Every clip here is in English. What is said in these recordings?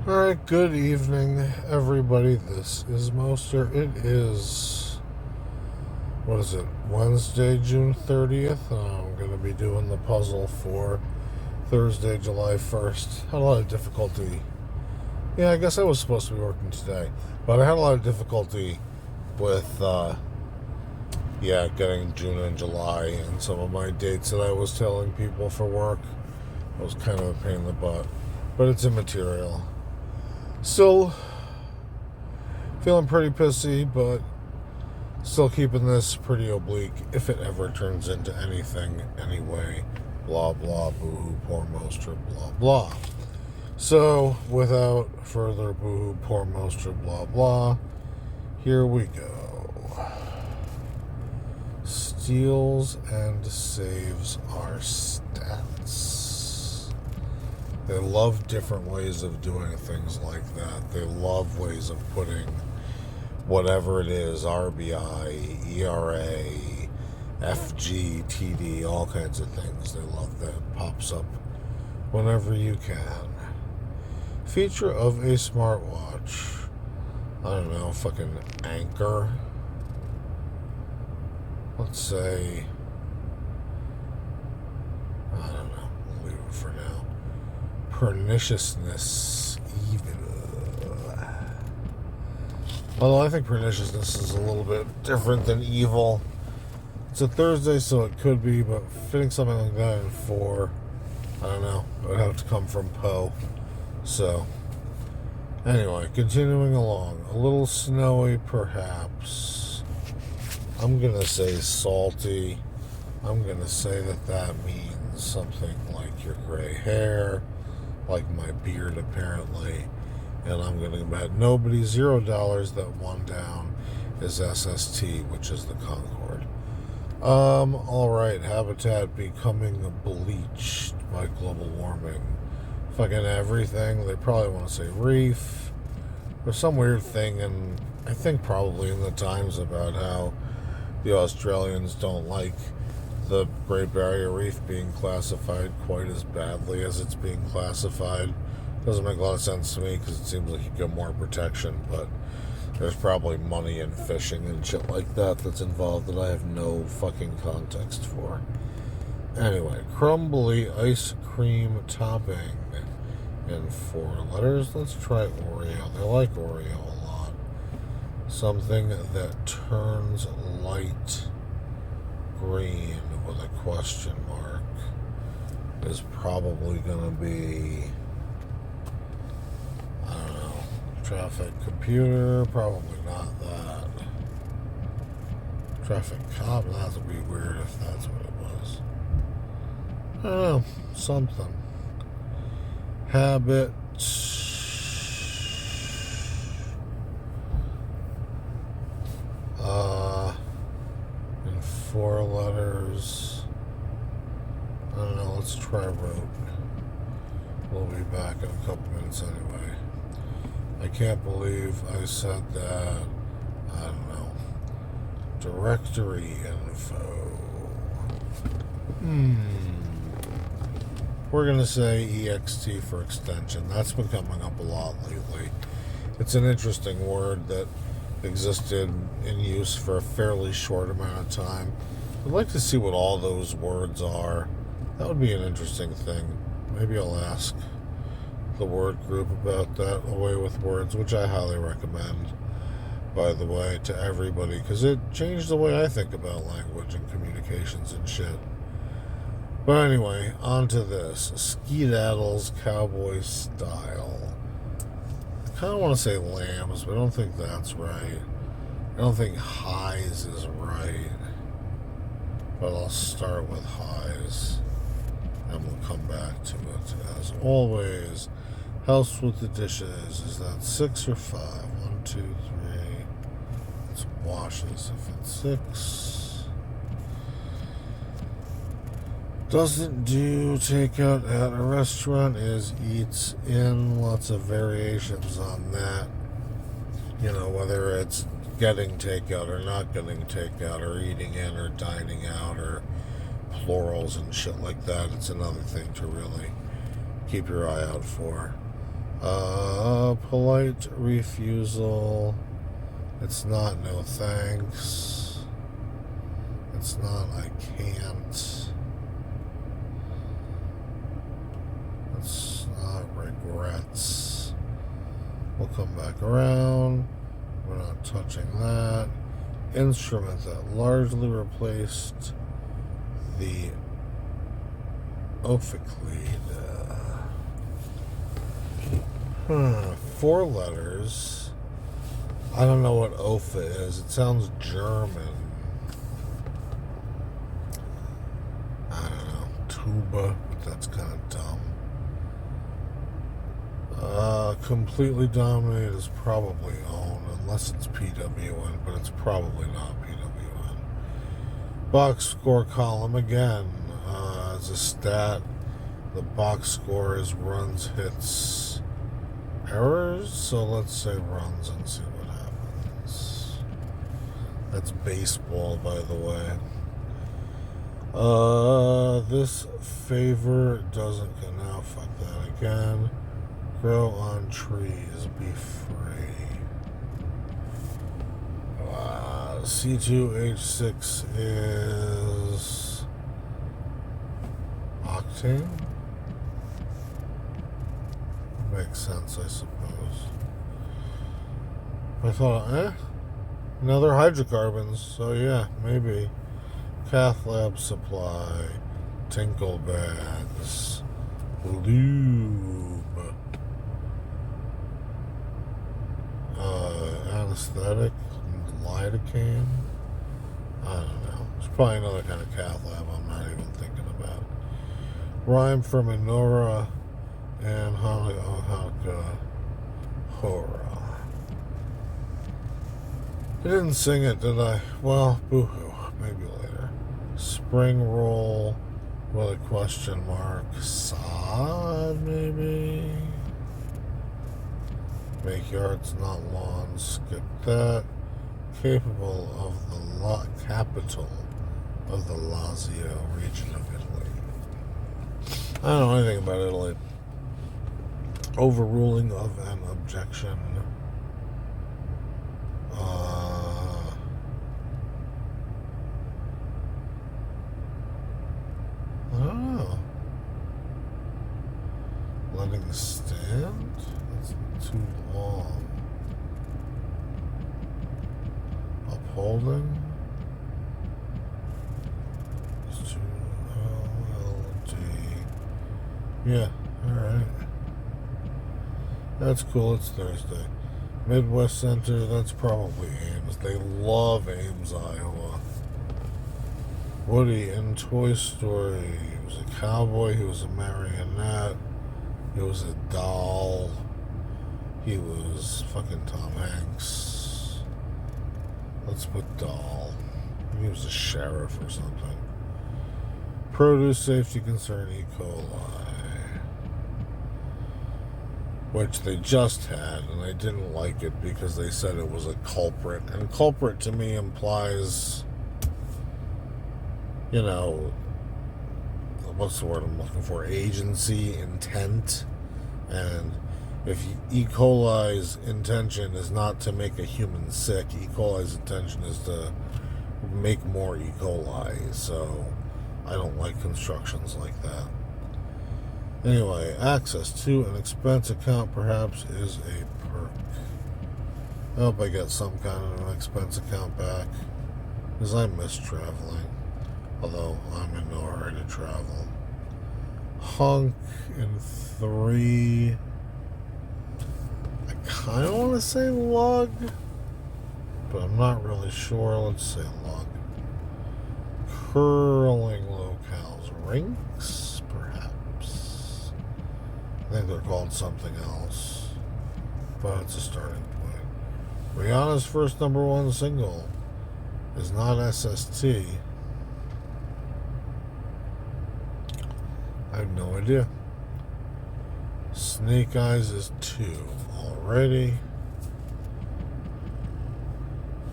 Alright, good evening, everybody. This is Moster. It is, what is it, Wednesday, June 30th. I'm going to be doing the puzzle for Thursday, July 1st. Had a lot of difficulty. Yeah, I guess I was supposed to be working today, but I had a lot of difficulty with, getting June and July and some of my dates that I was telling people for work. It was kind of a pain in the butt, but it's immaterial. Still feeling pretty pissy, but still keeping this pretty oblique if it ever turns into anything anyway. Blah, blah, boo-hoo, poor Moster, blah, blah. So, without further boo-hoo, poor Moster, blah, blah, here we go. Steals and saves our stats. They love different ways of doing things like that. They love ways of putting whatever it is, RBI, ERA, FG, TD, all kinds of things. They love that. It pops up whenever you can. Feature of a smartwatch. I don't know, fucking Anchor. Let's say, I don't know, we'll leave it for now. Perniciousness, evil. Although I think perniciousness is a little bit different than evil. It's a Thursday, so it could be, but fitting something like that in 4, I don't know. It would have to come from Poe. So, anyway, continuing along. A little snowy, perhaps. I'm going to say salty. I'm going to say that means something like your gray hair, like my beard, apparently. And I'm going to bet nobody $0 that one down is SST, which is the Concorde. Alright, habitat becoming bleached by global warming. Fucking everything. They probably want to say reef. There's some weird thing, and I think probably in the Times about how the Australians don't like the Great Barrier Reef being classified quite as badly as it's being classified. Doesn't make a lot of sense to me because it seems like you get more protection, but there's probably money in fishing and shit like that that's involved that I have no fucking context for. Anyway, crumbly ice cream topping in 4 letters. Let's try Oreo. They like Oreo a lot. Something that turns light green with a question mark is probably going to be, I don't know, traffic computer, probably not that. Traffic cop, that would be weird if that's what it was. I don't know, something. Habit. In 4 letters. I don't know, let's try road. We'll be back in a couple minutes anyway. I can't believe I said that. I don't know. Directory info. We're going to say EXT for extension. That's been coming up a lot lately. It's an interesting word that existed in use for a fairly short amount of time. I'd like to see what all those words are. That would be an interesting thing. Maybe I'll ask the word group about that, Away with Words, which I highly recommend, by the way, to everybody, because it changed the way I think about language and communications and shit. But anyway, on to this. Skedaddles cowboy style. I kind of want to say lambs, but I don't think that's right. I don't think highs is right. But I'll start with highs. And we'll come back to it. As always, house with the dishes. Is that 6 or 5? 1, 2, 3. It's washes if it's 6. Doesn't do takeout at a restaurant, is eats in. Lots of variations on that. You know, whether it's getting takeout or not getting takeout, or eating in or dining out, or plurals and shit like that. It's another thing to really keep your eye out for. Polite refusal. It's not no thanks. It's not I can't. It's not regrets. We'll come back around. We're not touching that. Instrument that largely replaced the ophicleid. 4 letters. I don't know what opha is. It sounds German. I don't know. Tuba, but that's kind of dumb. Completely dominated is probably owned, unless it's PWN, but it's probably not PWN. Box score column again. As a stat, the box score is runs, hits, errors. So let's say runs and see what happens. That's baseball, by the way. This favor doesn't go now. Fuck that again. Grow on trees, be free. C2H6 is octane. Makes sense, I suppose. I thought, another hydrocarbons. So yeah, maybe. Cath lab supply, tinkle bags, lube. Anesthetic, lidocaine. I don't know. It's probably another kind of cath lab I'm not even thinking about. Rhyme for menorah and Hanukkah Hora. I didn't sing it, did I? Well, boo-hoo. Maybe later. Spring roll with a question mark. Sod, maybe? Make yards, not lawns. Skip that. Capable of the capital of the Lazio region of Italy. I don't know anything about Italy. Overruling of an objection. I don't know. Letting stand? That's too long. Upholding? It's too LLD. Yeah, alright. That's cool, it's Thursday. Midwest Center, that's probably Ames. They love Ames, Iowa. Woody in Toy Story. He was a cowboy, he was a marionette, he was a doll, he was fucking Tom Hanks. Let's put doll. He was a sheriff or something. Produce safety concern, E. coli. Which they just had, and I didn't like it because they said it was a culprit. And culprit to me implies, you know, what's the word I'm looking for? Agency, intent. And if E. coli's intention is not to make a human sick, E. coli's intention is to make more E. coli. So I don't like constructions like that. Anyway, access to an expense account perhaps is a perk. I hope I get some kind of an expense account back, because I miss traveling, although I'm in no hurry to travel. Hunk in 3. I kind of want to say lug, but I'm not really sure. Let's say lug. Curling locales. Rinks? I think they're called something else, but it's a starting point. Rihanna's first #1 single is not SST. I have no idea. Snake Eyes is 2 already.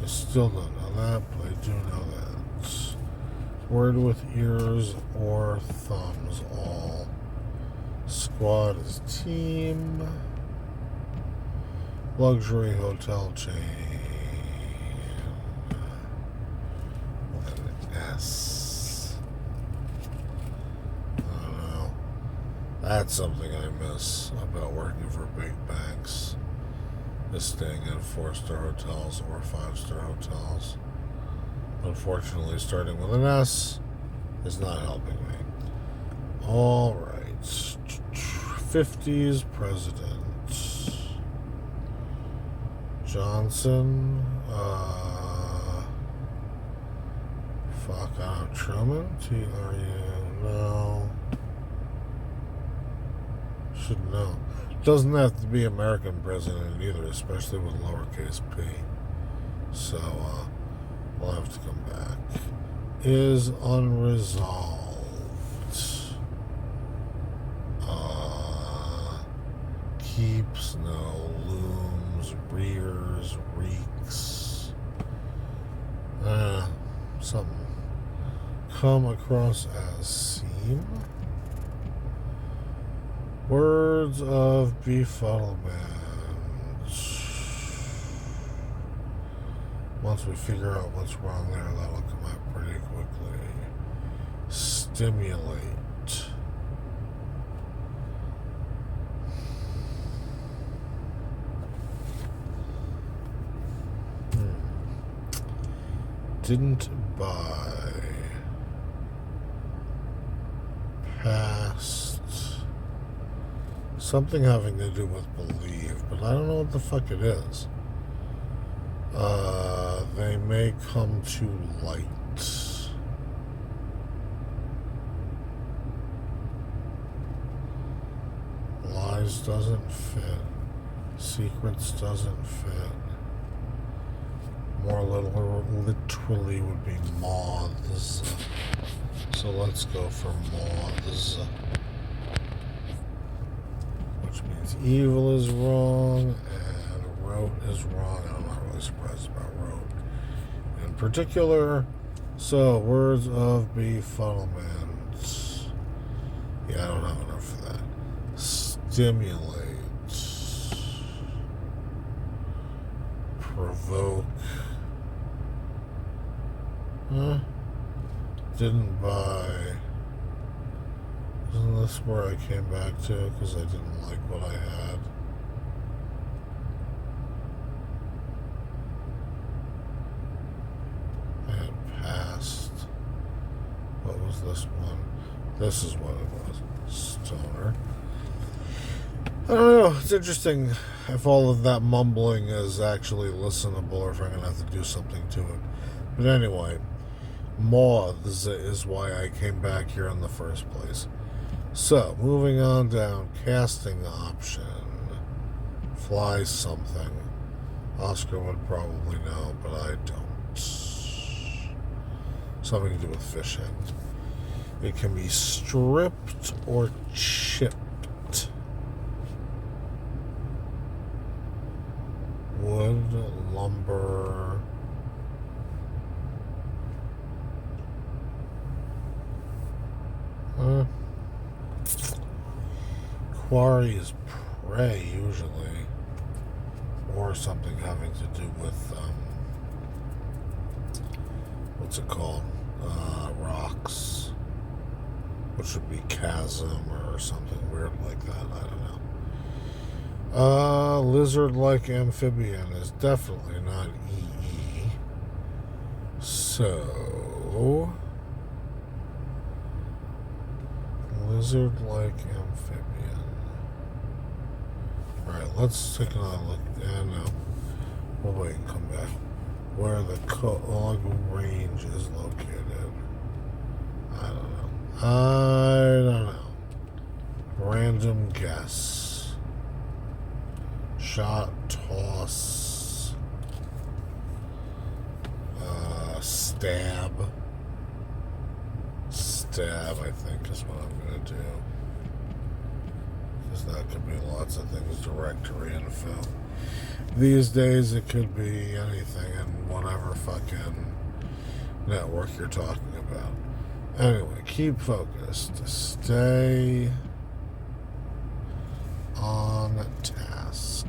I still don't know that, but I do know that. Word with ears or thumbs all. Squad is team. Luxury hotel chain. With an S. I don't know. That's something I miss about working for big banks. Is staying in 4-star hotels or 5-star hotels. Unfortunately, starting with an S is not helping me. All right. 50s president. Johnson. Fuck, I don't know. Truman? T-R-U. No. Should know. Doesn't have to be American president either, especially with lowercase p. So, we'll have to come back. Is unresolved. Keeps, no. Looms, rears, reeks. Something. Come across as seem. Words of befuddlement. Once we figure out what's wrong there, that'll come out pretty quickly. Stimulate. Didn't buy. Past. Something having to do with believe, but I don't know what the fuck it is. They may come to light. Lies doesn't fit. Secrets doesn't fit. More literally would be moths. So let's go for moths. Which means evil is wrong and wrote is wrong. I'm not really surprised about wrote in particular. So, words of befuddlement. Yeah, I don't have enough for that. Stimulate. Provoke. Didn't buy. Isn't this where I came back to because I didn't like what I had? I had passed. What was this one? This is what it was. Stoner. I don't know. It's interesting if all of that mumbling is actually listenable or if I'm going to have to do something to it. But anyway, moths is why I came back here in the first place. So, moving on down, casting option. Fly something. Oscar would probably know, but I don't. Something to do with fishing. It can be stripped or chipped. Wood, lumber. Quarry is prey, usually. Or something having to do with, what's it called? Rocks. Which would be chasm or something weird like that. I don't know. Lizard-like amphibian is definitely not EE. So, lizard-like amphibian. Alright, let's take another look. Yeah, no. We'll wait and come back. Where the Cog range is located. I don't know. Random guess. Shot, toss. Stab. Stab, I think, is what I'm going to do. Because that could be lots of things, directory info. These days, it could be anything in whatever fucking network you're talking about. Anyway, keep focused. Stay on task.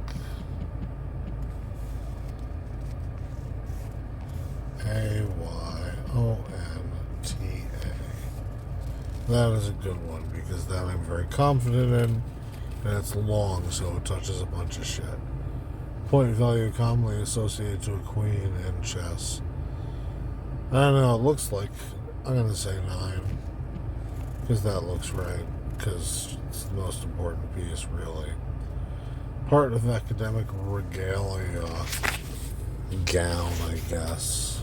That is a good one because that I'm very confident in, and it's long, so it touches a bunch of shit. Point value commonly associated to a queen in chess. I don't know, it looks like, I'm going to say 9, because that looks right, because it's the most important piece, really. Part of academic regalia, gown, I guess.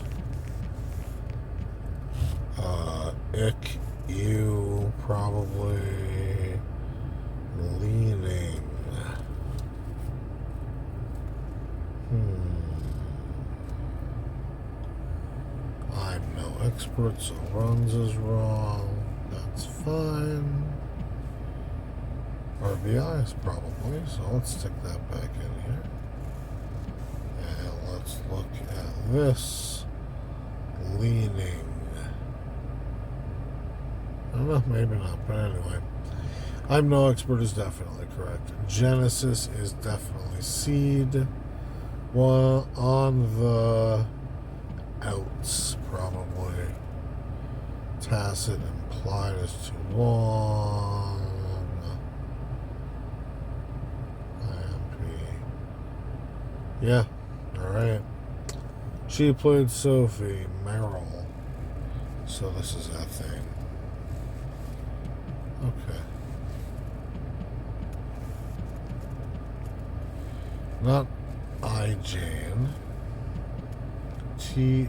Ick, you, probably, leaning. I'm no expert, so runs is wrong. That's fine. RBI is probably, so let's stick that back in here. And let's look at this. Leaning. I don't know, maybe not, but anyway. I'm no expert is definitely correct. Genesis is definitely seed. Well, on the outs, probably. Tacit implied is too long. IMP. Yeah, alright. She played Sophie Merrill. So this is that thing. Okay. Not I, Jane. TH.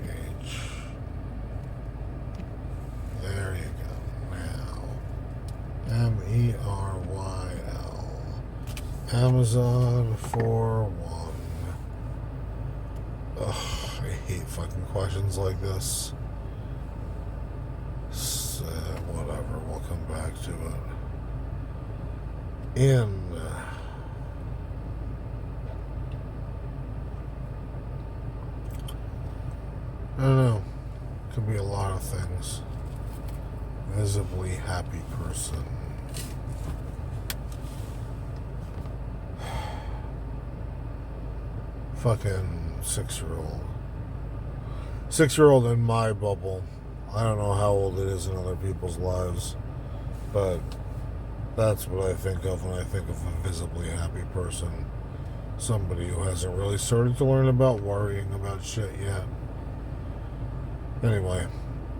There you go. Now. MERYL. Amazon 41. Ugh, I hate fucking questions like this. So, whatever, we'll come back to it. In. I don't know. Could be a lot of things. Visibly happy person. Fucking 6-year-old. 6-year-old in my bubble. I don't know how old it is in other people's lives, but that's what I think of when I think of a visibly happy person. Somebody who hasn't really started to learn about worrying about shit yet. Anyway,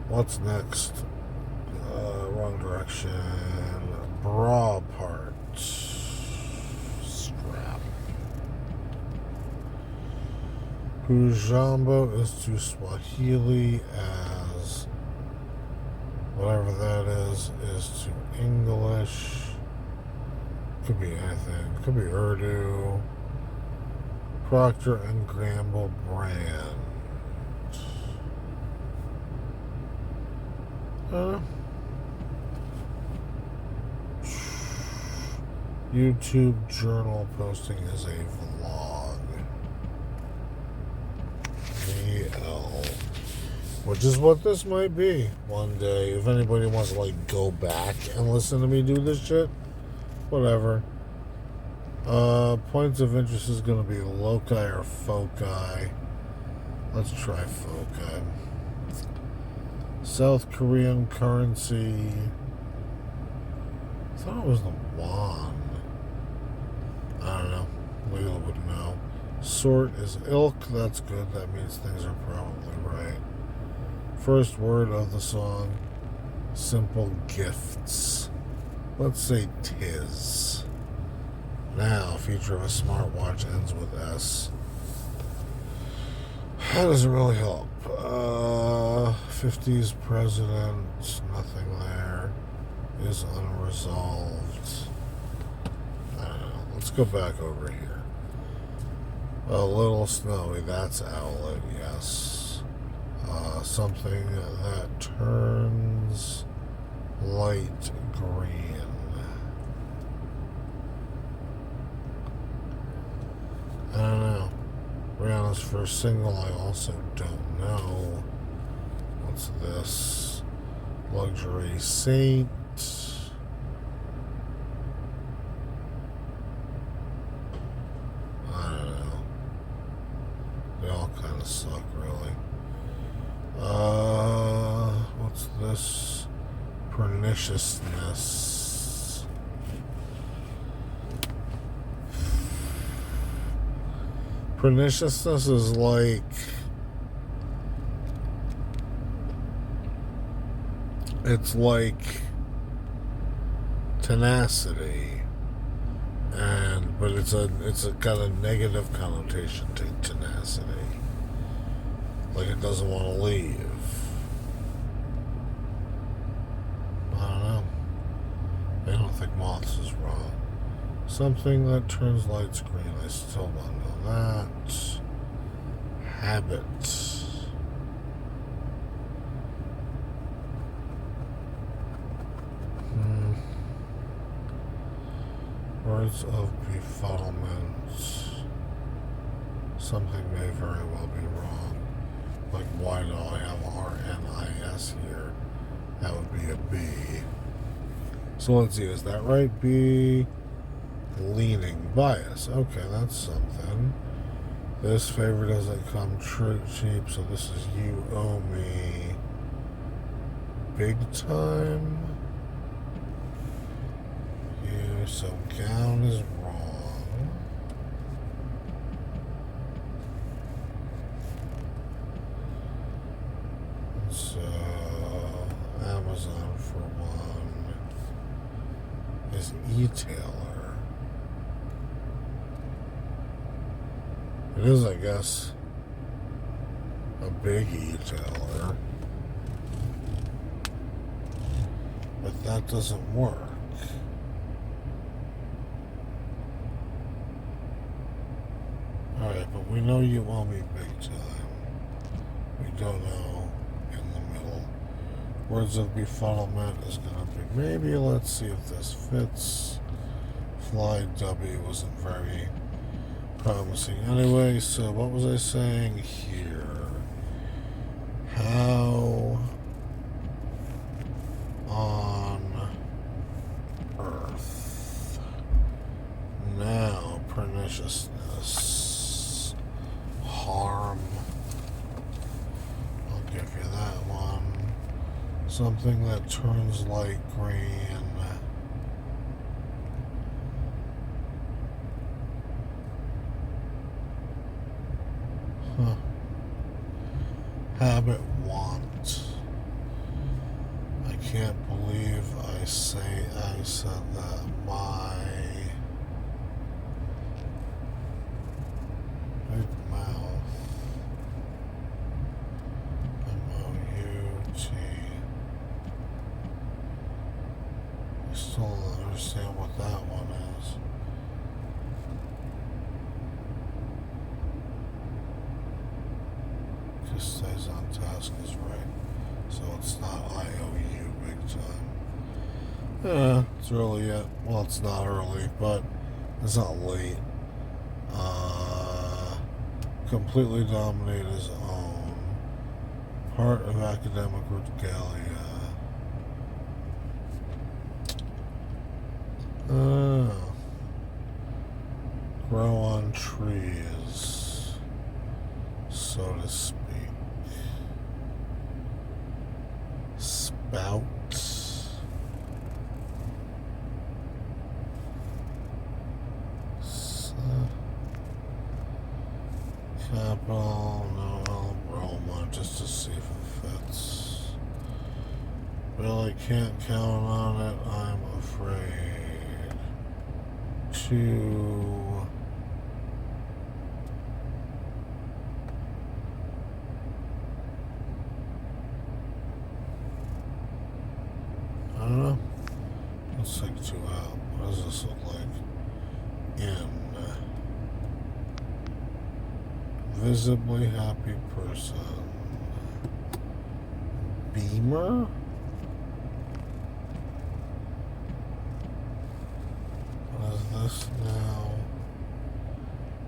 what's next? Wrong direction. Bra part. Strap. Hujambo is to Swahili as whatever that is to English. Could be anything. Could be Urdu. Procter and Gamble brand. YouTube journal posting is a vlog. VL. Which is what this might be one day. If anybody wants to like go back and listen to me do this shit, whatever. Points of interest is going to be loci or foci. Let's try foci. South Korean currency. I thought it was the won. I don't know. Leila would know. Sort is ilk. That's good. That means things are probably right. First word of the song. Simple gifts. Let's say tis. Now, feature of a smartwatch ends with S. That doesn't really help. 50s president, nothing there. Is unresolved. I don't know. Let's go back over here. A little snowy, that's outlet, yes. Something that turns light green. I don't know. Rihanna's first single, I also don't know. What's this? Luxury Saint. I don't know. They all kind of suck, really. What's this? Pernicious. perniciousness. Perniciousness is like it's like tenacity, but it's a kind of negative connotation to tenacity. Like it doesn't want to leave. I don't know. I don't think moths is wrong. Something that turns lights green. I still don't know that. Habit. Words of befuddlement. Something may very well be wrong. Like, why do I have RNIS here? That would be a B. So let's see, is that right? B. Leaning bias. Okay, that's something. This favor doesn't come cheap, so this is you owe me big time. You, so gown is wrong. So Amazon for one is e-tailer. It is, I guess, a big e-tailer. But that doesn't work. Alright, but we know you owe me big time. We don't know in the middle. Words of befuddlement is going to be maybe. Let's see if this fits. Fly W wasn't very promising. Anyway, so what was I saying here? How on earth? Now, perniciousness. Harm. I'll give you that one. Something that turns light green. Huh. Habit want. I can't believe I said that. My big mouth. M-O-U-T. I still don't understand what that one is. Stays on task is right, so it's not IOU big time. Yeah, it's early yet. Well, it's not early, but it's not late. Completely dominate his own. Part of academic regalia. Grow on trees, so to speak. Spout. Capital, no, Roma, just to see if it fits. Really can't count on it, I'm afraid. To I don't know. Let's take two out. What does this look like? In. Visibly happy person. Beamer? What is this now?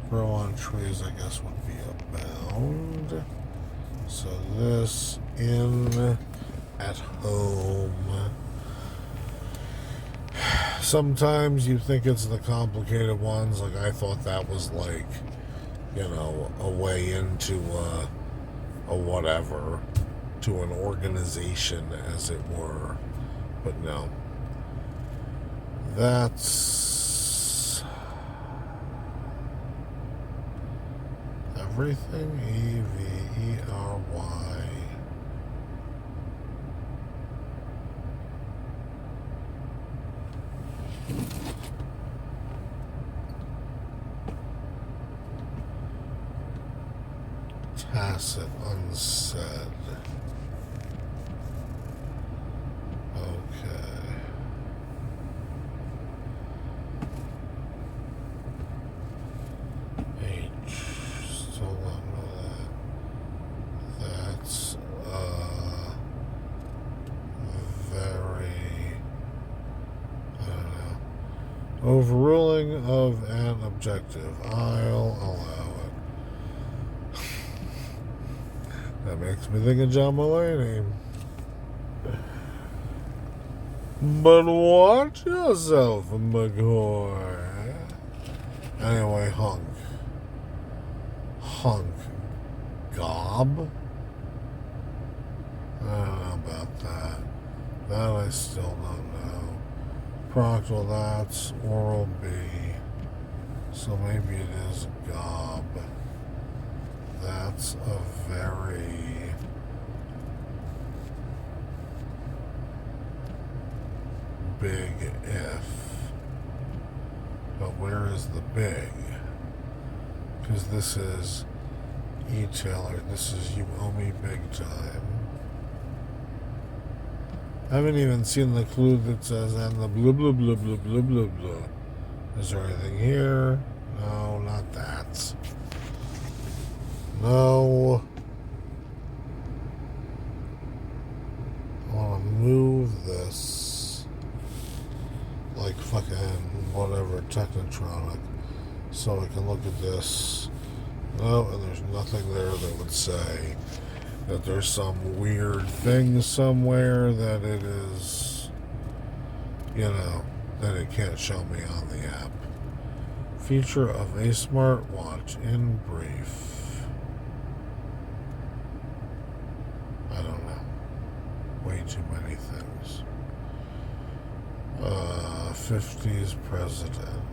Grow on trees, I guess, would be abound. So this, in, at home. Sometimes you think it's the complicated ones. Like, I thought that was like, a way into a whatever, to an organization, as it were. But no. That's everything. Every. Tacit, unsaid. Okay. H. Still don't know that. That's very, I don't know. Overruling of an objective. I'll allow it. That makes me think of John Mulaney. But watch yourself, McCoy. Anyway, hunk. Gob? I don't know about that. That I still don't know. Proctal, that's oral B. So maybe it is gob. That's a very big if. But where is the big? Because this is e-tailer. This is you owe me big time. I haven't even seen the clue that says and the blah blah blah blah blah blah blah. Is there anything here? No, not that. No. I want to move this like fucking whatever Technotronic so I can look at this. No, and there's nothing there that would say that there's some weird thing somewhere that it is, that it can't show me on the app. Feature of a smartwatch in brief. I don't know. Way too many things. 50s president.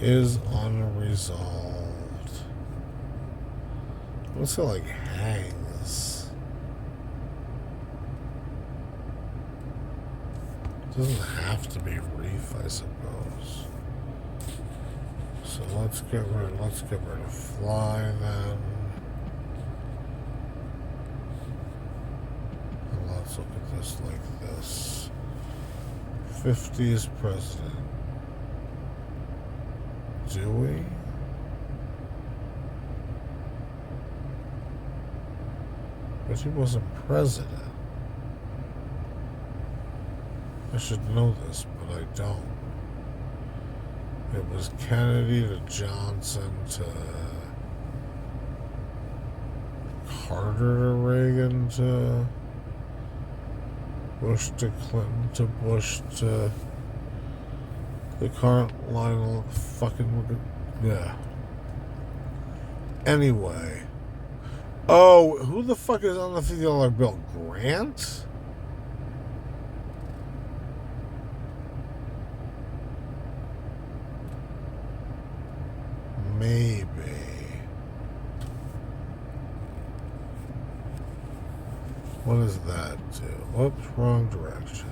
Is unresolved. What's it like hangs? Doesn't have to be reef, I suppose. So let's get rid of fly then. And let's look at this like this. 50s president. Do we? But he wasn't president. I should know this, but I don't. It was Kennedy to Johnson to Carter to Reagan to Bush to Clinton to Bush to the current line of fucking, yeah. Anyway. Oh, who the fuck is on the $50 bill? Grant? Maybe. What does that do? Whoops, wrong direction.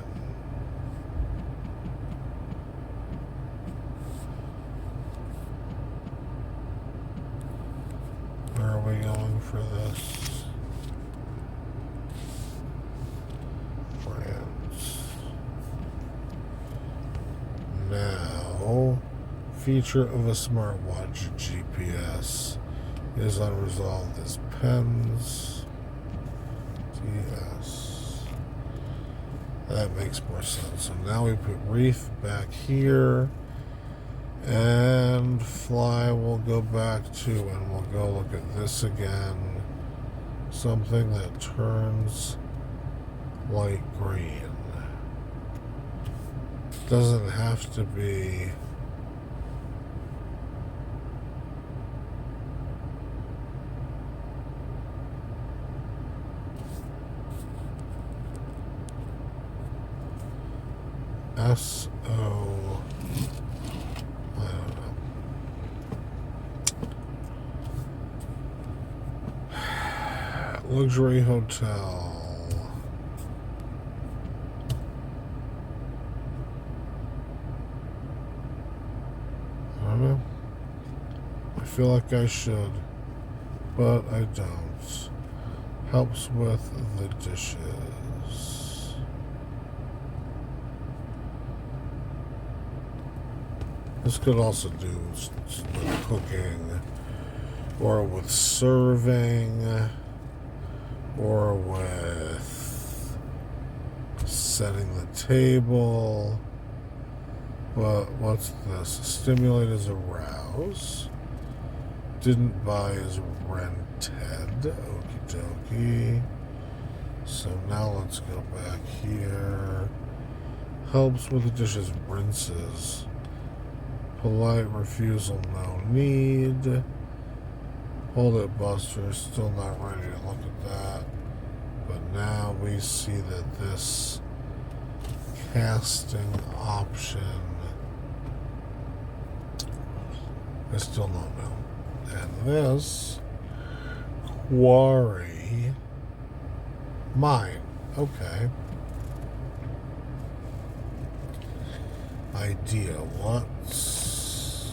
Where are we going for this? France. Now, feature of a smartwatch GPS is unresolved as pens. TS. That makes more sense. So now we put reef back here. And fly will go back to, and we'll go look at this again. Something that turns light green. doesn't have to be S-O, I don't know. Luxury hotel. I don't know. I feel like I should, but I don't. Helps with the dishes. This could also do with cooking, or with serving, or with setting the table. But what's this? Stimulate is arouse. Didn't buy is rented. Okie dokie. So now let's go back here. Helps with the dishes, rinses. Polite refusal, no need. Hold it, Buster. Still not ready to look at that. But now we see that this casting option, I still don't know. And this quarry, mine. Okay. Idea. What's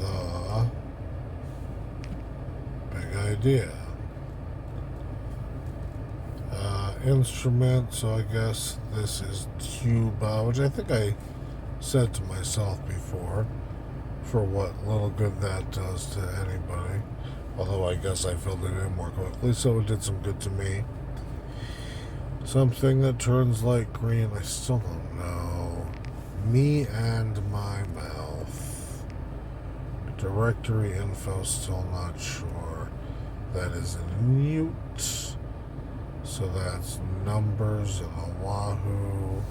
the big idea? Instrument, so I guess this is tuba, which I think I said to myself before, for what little good that does to anybody. Although I guess I filled it in more quickly, so it did some good to me. Something that turns light green, I still don't know. Me and my mouth. Directory info, still not sure. That is mute. So that's numbers and Oahu.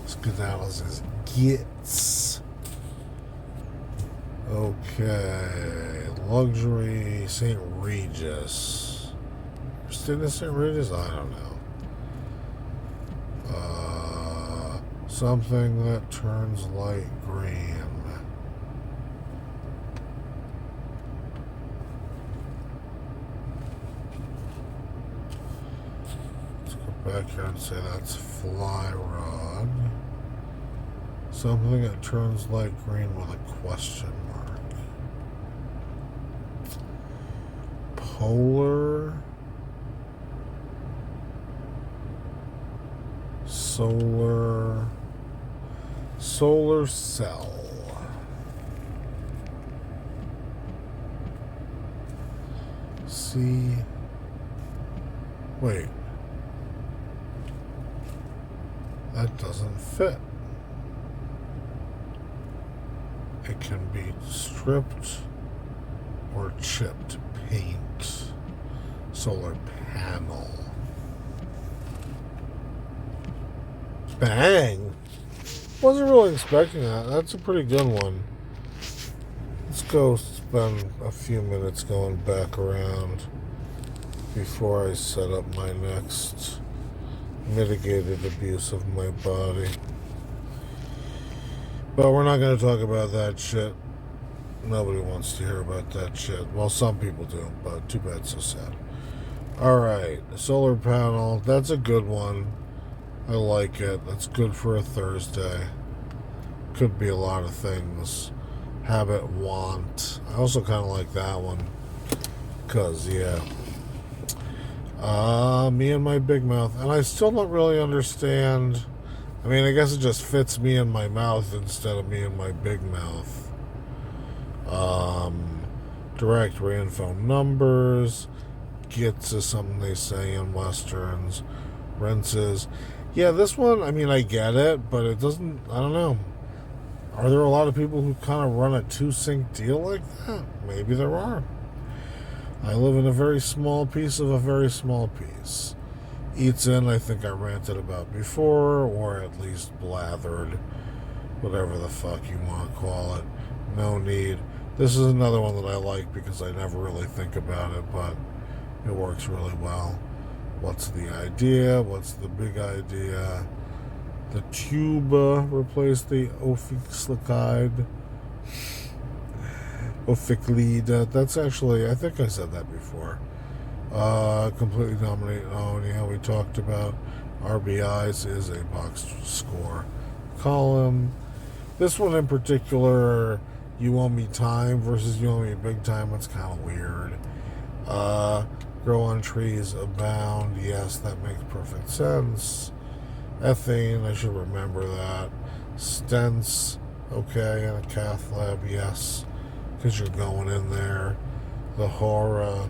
Skedaddles is gets. Okay. Luxury, St. Regis. Christina St. Regis? I don't know. Something that turns light green. Let's go back here and say that's fly rod. Something that turns light green with a question mark. Polar. Solar cell. See. Wait. That doesn't fit. It can be stripped or chipped paint. Solar panel. Bang! Wasn't really expecting that. That's a pretty good one. Let's go spend a few minutes going back around before I set up my next mitigated abuse of my body. But we're not going to talk about that shit. Nobody wants to hear about that shit. Well, some people do, but too bad, so sad. Alright, solar panel. That's a good one. I like it. That's good for a Thursday. Could be a lot of things. Habit, want. I also kind of like that one. Because, yeah. Me and my big mouth. And I still don't really understand. I mean, I guess it just fits me in my mouth instead of me in my big mouth. Directory info numbers. Gets is something they say in Westerns. Rinses. Yeah, this one, I mean, I get it, but it doesn't, I don't know. Are there a lot of people who kind of run a two-sync deal like that? Maybe there are. I live in a very small piece of a very small piece. Eats In, I think I ranted about before, or at least blathered, whatever the fuck you want to call it. No Need. This is another one that I like because I never really think about it, but it works really well. What's the idea? What's the big idea? The tuba replaced the Ophicleide. That's actually, I think I said that before. Completely dominate. Oh, yeah, we talked about RBIs is a box score column. This one in particular, You Owe Me Time versus You Owe Me Big Time. It's kind of weird. Grow on Trees Abound. Yes, that makes perfect sense. Ethane, I should remember that. Stents, okay, and a cath lab, yes, because you're going in there. The horror,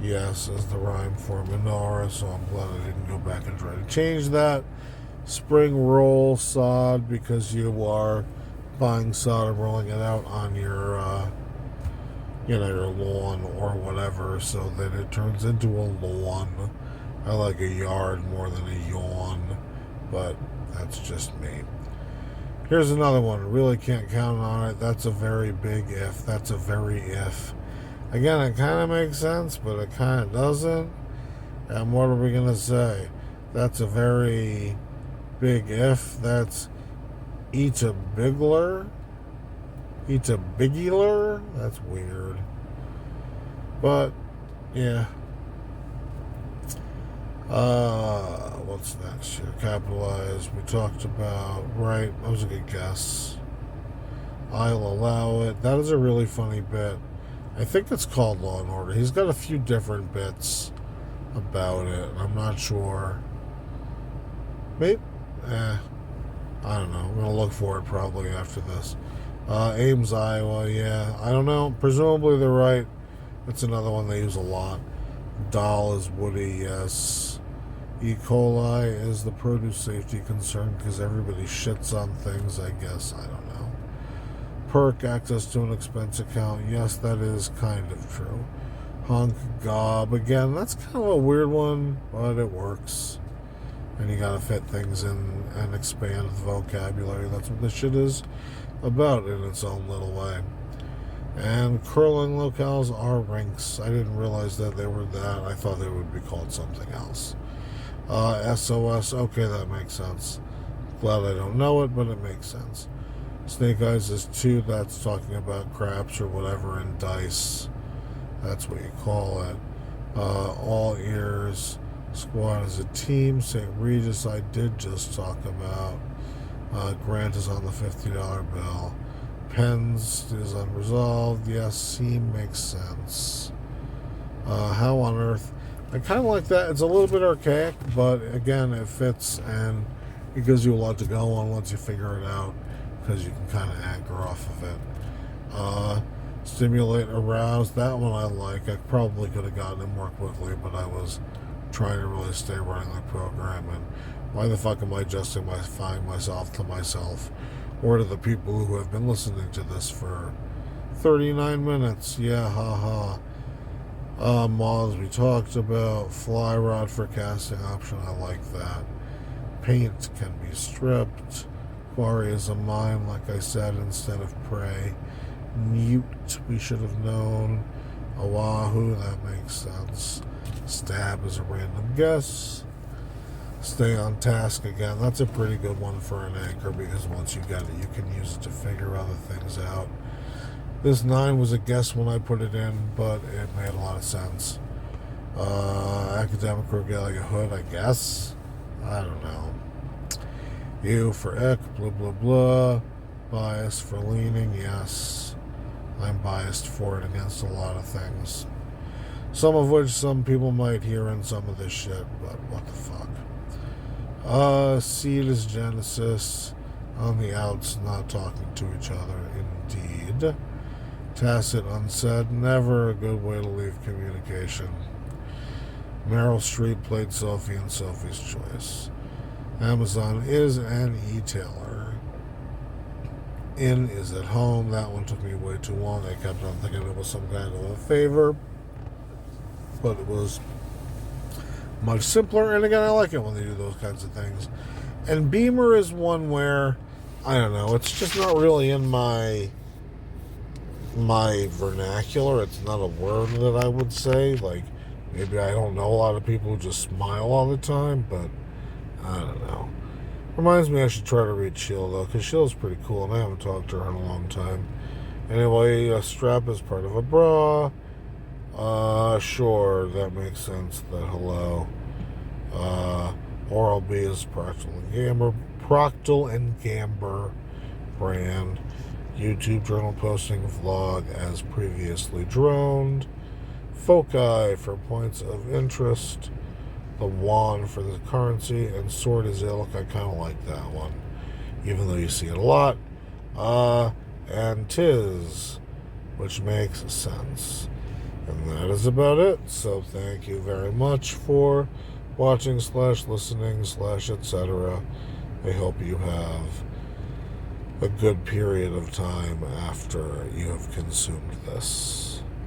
yes, is the rhyme for menorah, so I'm glad I didn't go back and try to change that. Spring roll sod, because you are buying sod and rolling it out on your, your lawn or whatever, so that it turns into a lawn. I like a yard more than a yawn, but that's just me. Here's another one. Really can't count on it. That's a very big if. That's a very if. Again, it kind of makes sense, but it kind of doesn't. And what are we going to say? That's a very big if. That's eat a bigler. Eat a bigular. That's weird. But, yeah. What's next here? Capitalize. We talked about, right, that was a good guess. I'll allow it. That is a really funny bit. I think it's called Law and Order. He's got a few different bits about it. I'm not sure. Maybe, I don't know. I'm going to look for it probably after this. Ames, Iowa, yeah. I don't know. Presumably they're right. It's another one they use a lot. Doll is Woody, yes. E. coli is the produce safety concern because everybody shits on things, I guess. I don't know. Perk, access to an expense account. Yes, that is kind of true. Hunk, gob. Again, that's kind of a weird one, but it works. And you gotta fit things in and expand the vocabulary. That's what this shit is about in its own little way. And curling locales are rinks. I didn't realize that they were that. I thought they would be called something else. SOS, okay, that makes sense. Glad I don't know it, but it makes sense. Snake Eyes is 2, that's talking about craps or whatever, and dice. That's what you call it. All Ears, Squad is a team. St. Regis, I did just talk about. Grant is on the $50 bill. Pens is unresolved. Yes, seam makes sense. How on Earth? I kind of like that. It's a little bit archaic, but again, it fits and it gives you a lot to go on once you figure it out because you can kind of anchor off of it. Stimulate, Arouse. That one I like. I probably could have gotten it more quickly, but I was trying to really stay running the program. And why the fuck am I justifying myself to myself or to the people who have been listening to this for 39 minutes? Yeah, haha. Moths we talked about. Fly rod for casting option. I like that. Paint can be stripped. Quarry is a mine, like I said, instead of prey. Mute, we should have known. Oahu, that makes sense. Stab is a random guess. Stay on task again. That's a pretty good one for an anchor because once you get it, you can use it to figure other things out. This 9 was a guess when I put it in, but it made a lot of sense. Academic Regalia Hood, I guess. I don't know. U for ick, blah, blah, blah. Bias for leaning, yes. I'm biased for it against a lot of things. Some of which some people might hear in some of this shit, but what the fuck. Seed is Genesis. On the outs, not talking to each other, indeed. Tacit, unsaid, never a good way to leave communication. Meryl Streep played Sophie in Sophie's Choice. Amazon is an e-tailer. In is at home. That one took me way too long. I kept on thinking it was some kind of a favor, but it was much simpler. And again, I like it when they do those kinds of things. And Beamer is one where, I don't know, it's just not really in my vernacular. It's not a word that I would say. Like, maybe I don't know a lot of people who just smile all the time, but I don't know. Reminds me I should try to read Sheila, though, because Sheila's pretty cool, and I haven't talked to her in a long time. Anyway, a strap is part of a bra. Sure, that makes sense. That hello. Oral-B is Procter and Gamble brand. YouTube journal posting vlog as previously droned. Foci for points of interest. The wand for the currency, and sword is ilk. I kind of like that one, even though you see it a lot. And tis, which makes sense. And that is about it. So thank you very much for watching / listening / etc. I hope you have a good period of time after you have consumed this.